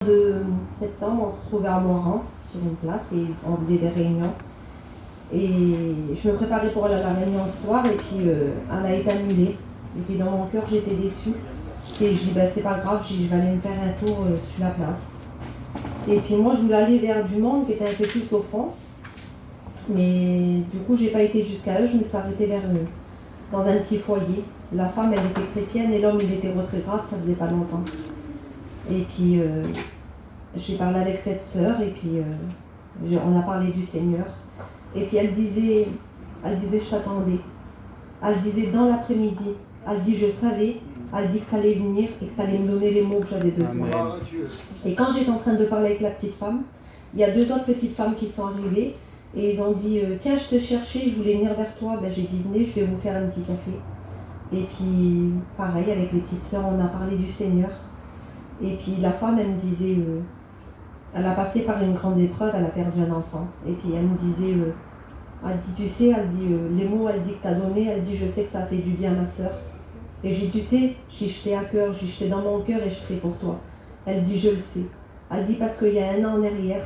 De septembre, on se trouvait à Moiran, sur une place, et on faisait des réunions. Et je me préparais pour aller à la réunion ce soir, et puis elle a été annulée. Et puis dans mon cœur, j'étais déçue. Et je dis, ben, c'est pas grave, je vais aller me faire un tour sur la place. Et puis moi, je voulais aller vers du monde qui était un peu plus au fond. Mais du coup, j'ai pas été jusqu'à eux, je me suis arrêtée vers eux, dans un petit foyer. La femme, elle était chrétienne, et l'homme, il était retraité, ça faisait pas longtemps. Et puis, j'ai parlé avec cette sœur, et puis on a parlé du Seigneur. Et puis elle disait, je t'attendais. Elle disait dans l'après-midi, elle dit, je savais, elle dit que tu allais venir et que tu allais me donner les mots que j'avais besoin. Amen. Et quand j'étais en train de parler avec la petite femme, il y a 2 autres petites femmes qui sont arrivées, et ils ont dit, tiens, je te cherchais, je voulais venir vers toi. Ben, j'ai dit, venez, je vais vous faire un petit café. Et puis, pareil, avec les petites sœurs, on a parlé du Seigneur. Et puis la femme, elle me disait, elle a passé par une grande épreuve, elle a perdu un enfant. Et puis elle me disait, elle dit, tu sais, elle dit, les mots, elle dit que tu as donné, elle dit, je sais que ça a fait du bien à ma sœur. Et j'ai dit, tu sais, je t'ai à cœur, je t'ai dans mon cœur et je prie pour toi. Elle dit, je le sais. Elle dit, parce qu'il y a 1 an en arrière,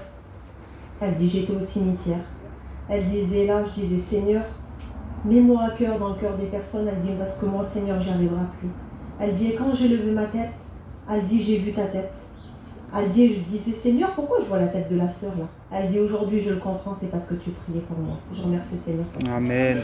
elle dit, j'étais au cimetière. Elle disait là, je disais, Seigneur, mets-moi à cœur dans le cœur des personnes. Elle dit, parce que moi, Seigneur, j'y arriverai plus. Elle dit, et quand j'ai levé ma tête, elle dit, j'ai vu ta tête. Elle dit, je disais, Seigneur, pourquoi je vois la tête de la sœur là? Elle dit, aujourd'hui, je le comprends, c'est parce que tu priais pour moi. Je remercie Seigneur. Amen.